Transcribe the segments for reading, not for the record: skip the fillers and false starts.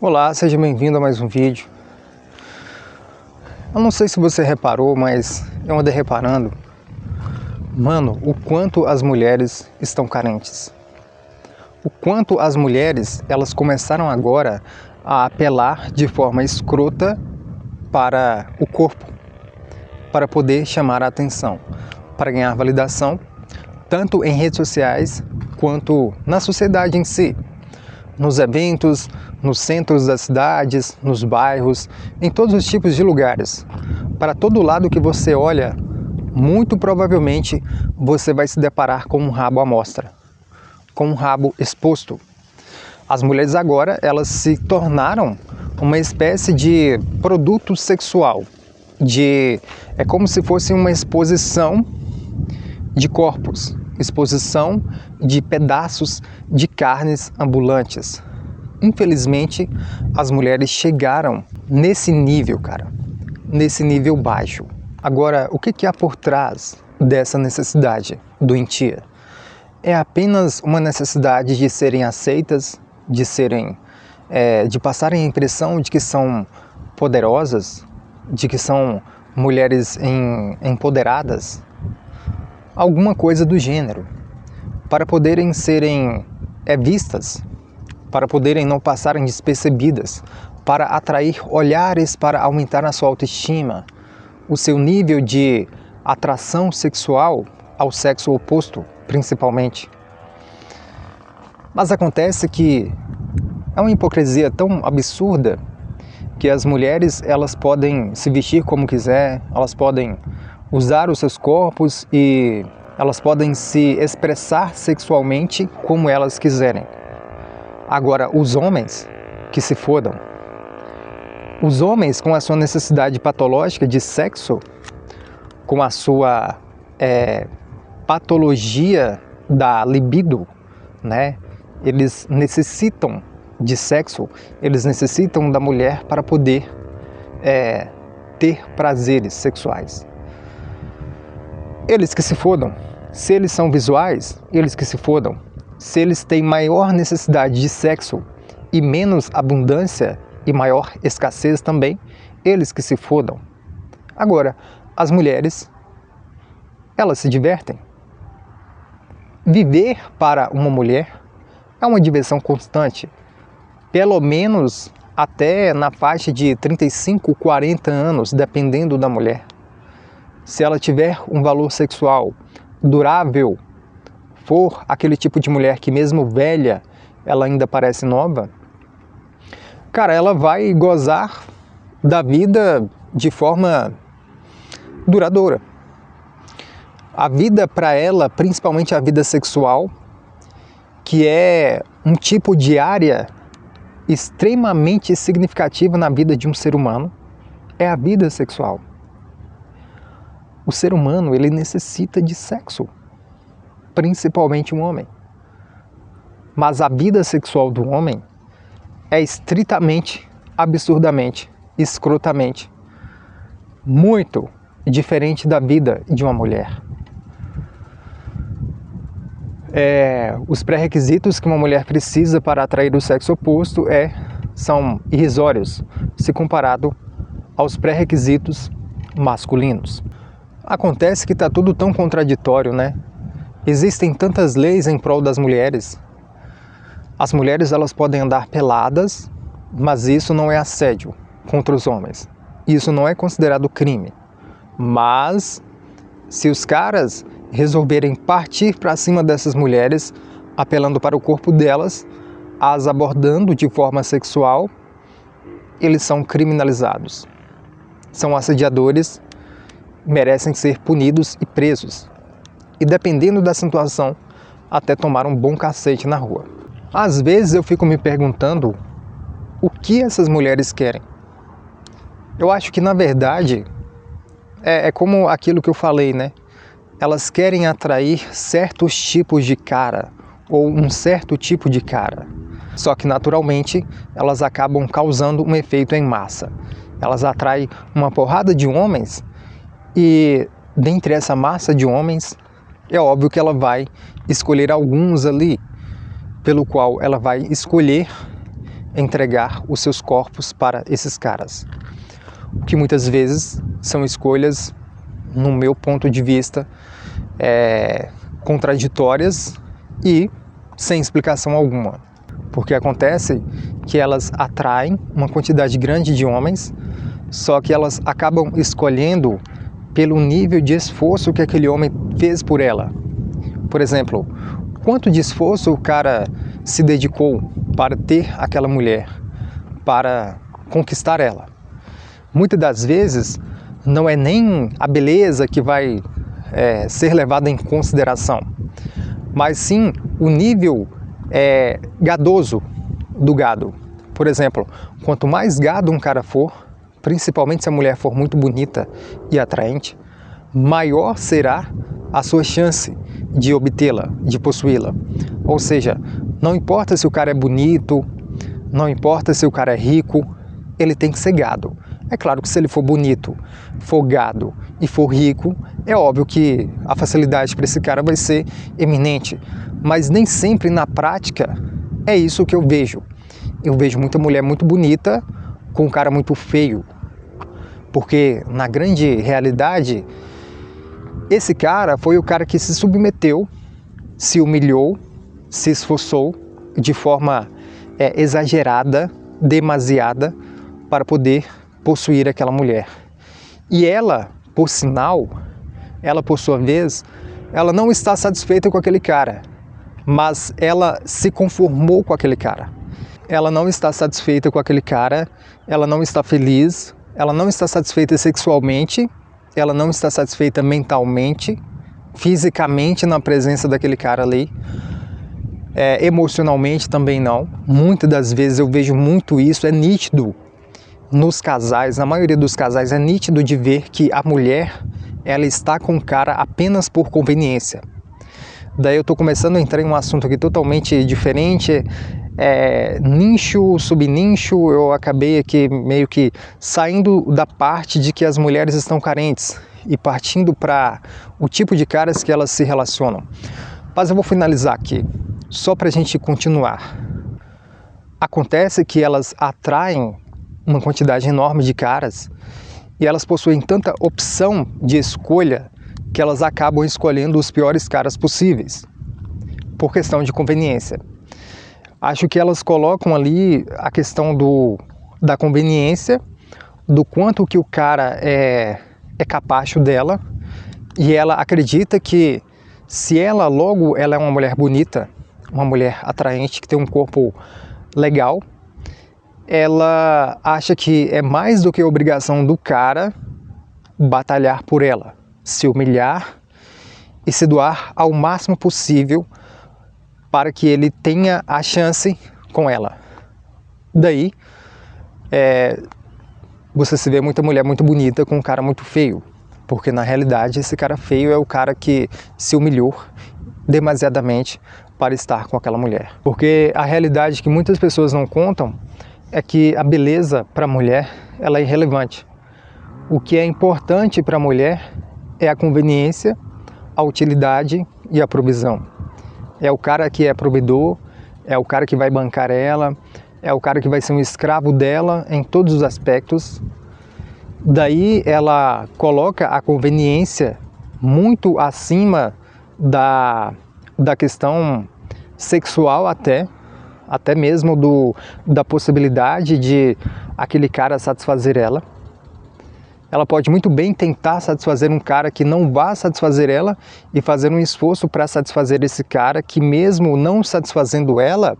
Olá, seja bem-vindo a mais um vídeo. Eu não sei se você reparou, mas eu andei reparando, mano, o quanto as mulheres estão carentes. O quanto as mulheres, elas começaram agora a apelar de forma escrota para o corpo, para poder chamar a atenção, para ganhar validação, tanto em redes sociais quanto na sociedade em si. Nos eventos, nos centros das cidades, nos bairros, em todos os tipos de lugares. Para todo lado que você olha, muito provavelmente você vai se deparar com um rabo à mostra, com um rabo exposto. As mulheres agora, elas se tornaram uma espécie de produto sexual, é como se fosse uma exposição de corpos, exposição de pedaços de carnes ambulantes. Infelizmente, as mulheres chegaram nesse nível, cara, nesse nível baixo. Agora, o que há por trás dessa necessidade doentia? É apenas uma necessidade de serem aceitas, de passarem a impressão de que são poderosas, de que são mulheres empoderadas, alguma coisa do gênero, para poderem serem vistas, para poderem não passarem despercebidas, para atrair olhares, para aumentar a sua autoestima, o seu nível de atração sexual ao sexo oposto, principalmente. Mas acontece que é uma hipocrisia tão absurda que as mulheres, elas podem se vestir como quiser, elas podem usar os seus corpos e elas podem se expressar sexualmente como elas quiserem. Agora, os homens que se fodam. Os homens com a sua necessidade patológica de sexo, com a sua patologia da libido, né? Eles necessitam de sexo, eles necessitam da mulher para poder ter prazeres sexuais. Eles que se fodam. Se eles são visuais, eles que se fodam. Se eles têm maior necessidade de sexo e menos abundância e maior escassez também, eles que se fodam. Agora, as mulheres, elas se divertem. Viver para uma mulher é uma diversão constante, pelo menos até na faixa de 35, 40 anos, dependendo da mulher. Se ela tiver um valor sexual durável, for aquele tipo de mulher que mesmo velha, ela ainda parece nova, cara, ela vai gozar da vida de forma duradoura. A vida para ela, principalmente a vida sexual, que é um tipo de área extremamente significativa na vida de um ser humano, é a vida sexual. O ser humano, ele necessita de sexo, principalmente um homem. Mas a vida sexual do homem é estritamente, absurdamente, escrotamente, muito diferente da vida de uma mulher. Os pré-requisitos que uma mulher precisa para atrair o sexo oposto são irrisórios, se comparado aos pré-requisitos masculinos. Acontece que está tudo tão contraditório, né? Existem tantas leis em prol das mulheres. As mulheres, elas podem andar peladas, mas isso não é assédio contra os homens. Isso não é considerado crime. Mas, se os caras resolverem partir para cima dessas mulheres, apelando para o corpo delas, as abordando de forma sexual, eles são criminalizados. São assediadores, merecem ser punidos e presos. E dependendo da situação, até tomar um bom cacete na rua. Às vezes eu fico me perguntando o que essas mulheres querem. Eu acho que, na verdade, é como aquilo que eu falei, né? Elas querem atrair certos tipos de cara, ou um certo tipo de cara. Só que, naturalmente, elas acabam causando um efeito em massa. Elas atraem uma porrada de homens e, dentre essa massa de homens, é óbvio que ela vai escolher alguns ali, pelo qual ela vai escolher entregar os seus corpos para esses caras. O que muitas vezes são escolhas, no meu ponto de vista, contraditórias e sem explicação alguma. Porque acontece que elas atraem uma quantidade grande de homens, só que elas acabam escolhendo pelo nível de esforço que aquele homem fez por ela. Por exemplo, quanto de esforço o cara se dedicou para ter aquela mulher, para conquistar ela. Muitas das vezes não é nem a beleza que vai ser levada em consideração, mas sim o nível gadoso do gado. Por exemplo, quanto mais gado um cara for, principalmente se a mulher for muito bonita e atraente, maior será a sua chance de obtê-la, de possuí-la. Ou seja, não importa se o cara é bonito, não importa se o cara é rico, ele tem que ser gado. É claro que se ele for bonito, for gado e for rico, é óbvio que a facilidade para esse cara vai ser eminente. Mas nem sempre na prática é isso que eu vejo. Eu vejo muita mulher muito bonita com um cara muito feio. Porque na grande realidade, esse cara foi o cara que se submeteu, se humilhou, se esforçou de forma exagerada, demasiada, para poder possuir aquela mulher. E ela, por sinal, ela por sua vez, ela não está satisfeita com aquele cara, mas ela se conformou com aquele cara. Ela não está satisfeita com aquele cara, ela não está feliz, ela não está satisfeita sexualmente, ela não está satisfeita mentalmente, fisicamente na presença daquele cara ali, emocionalmente também não. Muitas das vezes eu vejo muito isso, é nítido nos casais, na maioria dos casais é nítido de ver que a mulher, ela está com o cara apenas por conveniência. Daí eu estou começando a entrar em um assunto aqui totalmente diferente, nicho, subnicho. Eu acabei aqui meio que saindo da parte de que as mulheres estão carentes e partindo para o tipo de caras que elas se relacionam. Mas eu vou finalizar aqui, só para a gente continuar. Acontece que elas atraem uma quantidade enorme de caras e elas possuem tanta opção de escolha que elas acabam escolhendo os piores caras possíveis, por questão de conveniência. Acho que elas colocam ali a questão da conveniência, do quanto que o cara é capacho dela, e ela acredita que se ela é uma mulher bonita, uma mulher atraente, que tem um corpo legal, ela acha que é mais do que obrigação do cara batalhar por ela, se humilhar e se doar ao máximo possível para que ele tenha a chance com ela. Daí, você se vê muita mulher muito bonita com um cara muito feio, porque na realidade esse cara feio é o cara que se humilhou demasiadamente para estar com aquela mulher. Porque a realidade que muitas pessoas não contam é que a beleza para a mulher, ela é irrelevante. O que é importante para a mulher é a conveniência, a utilidade e a provisão. É o cara que é provedor, é o cara que vai bancar ela, é o cara que vai ser um escravo dela em todos os aspectos. Daí ela coloca a conveniência muito acima da questão sexual até mesmo da possibilidade de aquele cara satisfazer ela. Ela pode muito bem tentar satisfazer um cara que não vá satisfazer ela e fazer um esforço para satisfazer esse cara que, mesmo não satisfazendo ela,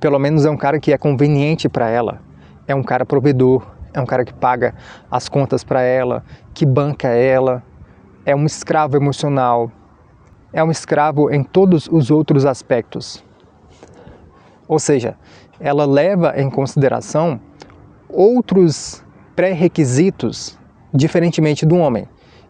pelo menos é um cara que é conveniente para ela. É um cara provedor, é um cara que paga as contas para ela, que banca ela, é um escravo emocional, é um escravo em todos os outros aspectos. Ou seja, ela leva em consideração outros pré-requisitos, diferentemente do homem,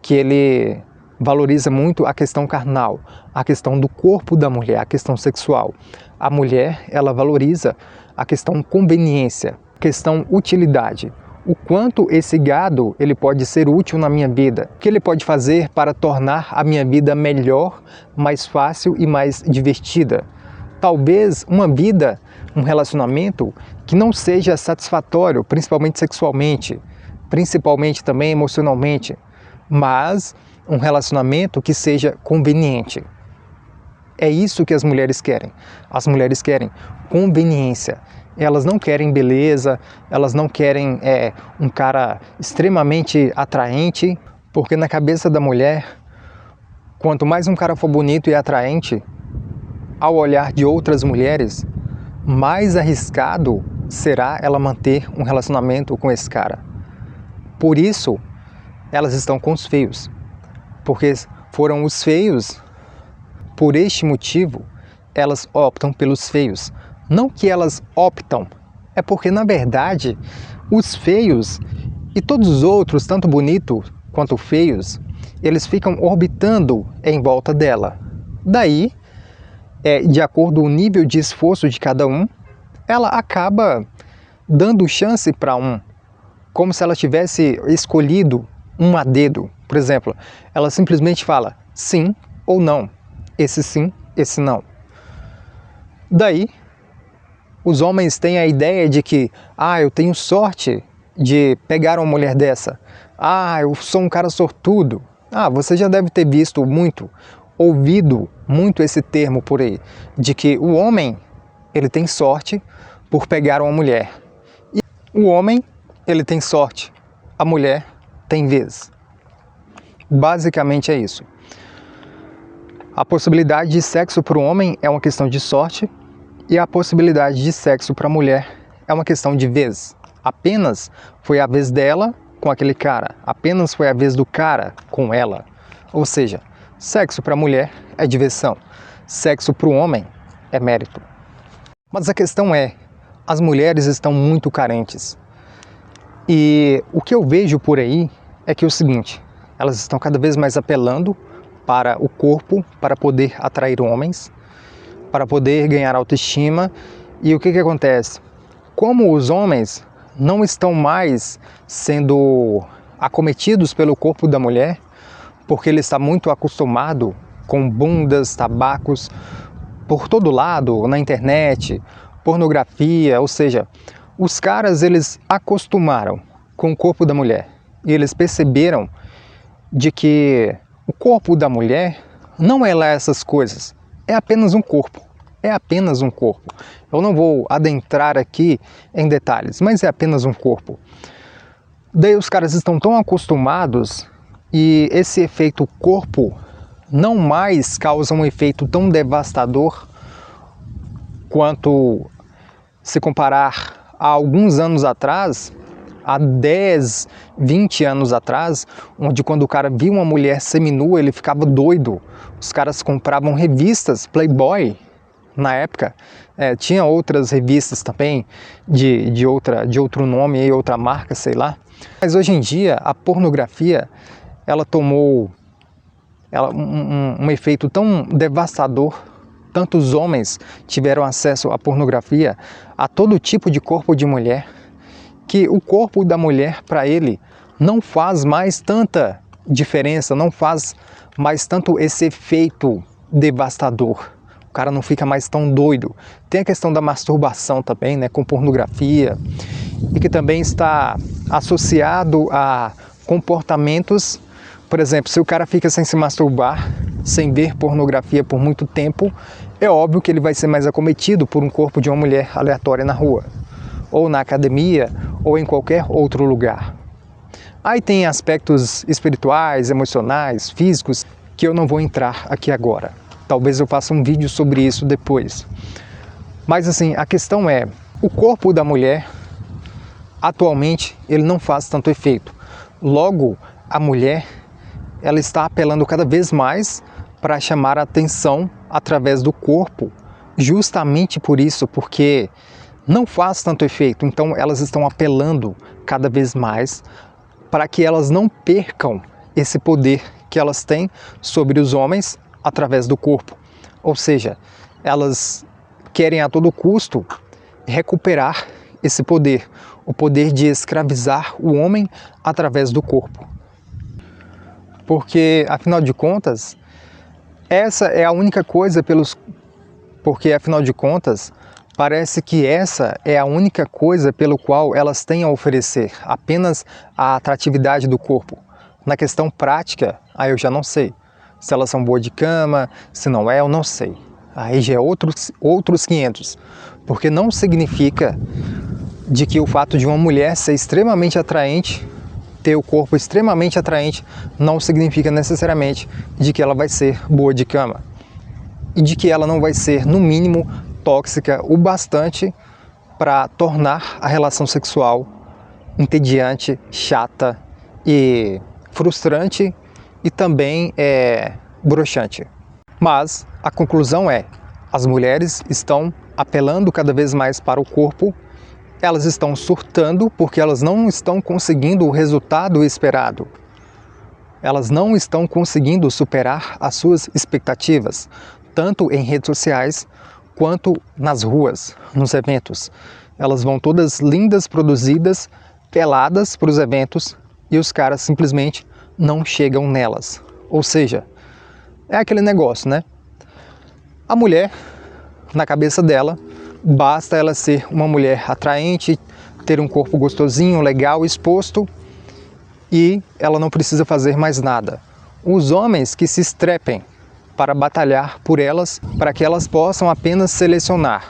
que ele valoriza muito a questão carnal, a questão do corpo da mulher, a questão sexual. A mulher, ela valoriza a questão conveniência, a questão utilidade. O quanto esse gado ele pode ser útil na minha vida, o que ele pode fazer para tornar a minha vida melhor, mais fácil e mais divertida. Talvez uma vida um relacionamento que não seja satisfatório, principalmente sexualmente, principalmente também emocionalmente, mas um relacionamento que seja conveniente. É isso que as mulheres querem. As mulheres querem conveniência. Elas não querem beleza, elas não querem um cara extremamente atraente, porque na cabeça da mulher, quanto mais um cara for bonito e atraente, ao olhar de outras mulheres, mais arriscado será ela manter um relacionamento com esse cara. Por isso, elas estão com os feios, porque foram os feios. Por este motivo, elas optam pelos feios. Não que elas optam, é porque, na verdade, os feios e todos os outros, tanto bonitos quanto feios, eles ficam orbitando em volta dela. Daí, de acordo com o nível de esforço de cada um, ela acaba dando chance para um, como se ela tivesse escolhido um a dedo. Por exemplo, ela simplesmente fala sim ou não. Esse sim, esse não. Daí, os homens têm a ideia de que, eu tenho sorte de pegar uma mulher dessa. Eu sou um cara sortudo. Você já deve ter visto muito, ouvido muito esse termo por aí, de que o homem, ele tem sorte por pegar uma mulher. E o homem, ele tem sorte, a mulher tem vez. Basicamente é isso. A possibilidade de sexo para o homem é uma questão de sorte e a possibilidade de sexo para a mulher é uma questão de vez. Apenas foi a vez dela com aquele cara, apenas foi a vez do cara com ela. Ou seja, sexo para a mulher é diversão, sexo para o homem é mérito. Mas a questão é, as mulheres estão muito carentes. E o que eu vejo por aí é que é o seguinte, elas estão cada vez mais apelando para o corpo, para poder atrair homens, para poder ganhar autoestima. E o que acontece? Como os homens não estão mais sendo acometidos pelo corpo da mulher, porque ele está muito acostumado com bundas, tabacos, por todo lado, na internet, pornografia, ou seja, os caras eles acostumaram com o corpo da mulher e eles perceberam de que o corpo da mulher não é lá essas coisas, é apenas um corpo, é apenas um corpo. Eu não vou adentrar aqui em detalhes, mas é apenas um corpo. Daí os caras estão tão acostumados e esse efeito corpo não mais causa um efeito tão devastador quanto se comparar a alguns anos atrás, há 10, 20 anos atrás, onde quando o cara via uma mulher seminua, ele ficava doido. Os caras compravam revistas, Playboy, na época. Tinha outras revistas também, de outro nome, outra marca, sei lá. Mas hoje em dia, a pornografia, ela tomou um efeito tão devastador. Tantos homens tiveram acesso à pornografia, a todo tipo de corpo de mulher, que o corpo da mulher, para ele, não faz mais tanta diferença, não faz mais tanto esse efeito devastador. O cara não fica mais tão doido. Tem a questão da masturbação também, né, com pornografia, e que também está associado a comportamentos. Por exemplo, se o cara fica sem se masturbar, sem ver pornografia por muito tempo, é óbvio que ele vai ser mais acometido por um corpo de uma mulher aleatória na rua, ou na academia, ou em qualquer outro lugar. Aí tem aspectos espirituais, emocionais, físicos, que eu não vou entrar aqui agora. Talvez eu faça um vídeo sobre isso depois. Mas assim, a questão é, o corpo da mulher, atualmente, ele não faz tanto efeito. Logo, a mulher, ela está apelando cada vez mais para chamar a atenção através do corpo, justamente por isso, porque não faz tanto efeito. Então elas estão apelando cada vez mais para que elas não percam esse poder que elas têm sobre os homens através do corpo. Ou seja, elas querem a todo custo recuperar esse poder, o poder de escravizar o homem através do corpo. Porque, afinal de contas, essa é a única coisa porque, afinal de contas, Parece que essa é a única coisa pelo qual elas têm a oferecer, apenas a atratividade do corpo. Na questão prática, aí eu já não sei. Se elas são boas de cama, se não é, eu não sei. Aí já é outros 500. Porque não significa de que o fato de uma mulher ser extremamente atraente, ter o corpo extremamente atraente, não significa necessariamente de que ela vai ser boa de cama. E de que ela não vai ser, no mínimo, tóxica o bastante para tornar a relação sexual entediante, chata e frustrante e também broxante. Mas a conclusão é, as mulheres estão apelando cada vez mais para o corpo, elas estão surtando porque elas não estão conseguindo o resultado esperado. Elas não estão conseguindo superar as suas expectativas, tanto em redes sociais quanto nas ruas, nos eventos. Elas vão todas lindas, produzidas, peladas para os eventos e os caras simplesmente não chegam nelas. Ou seja, é aquele negócio, né? A mulher, na cabeça dela, basta ela ser uma mulher atraente, ter um corpo gostosinho, legal, exposto e ela não precisa fazer mais nada. Os homens que se estrepem para batalhar por elas, para que elas possam apenas selecionar.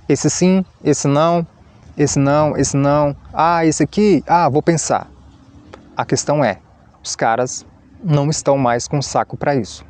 Esse sim, esse não, esse não, esse não. Ah, esse aqui, vou pensar. A questão é, os caras não estão mais com saco para isso.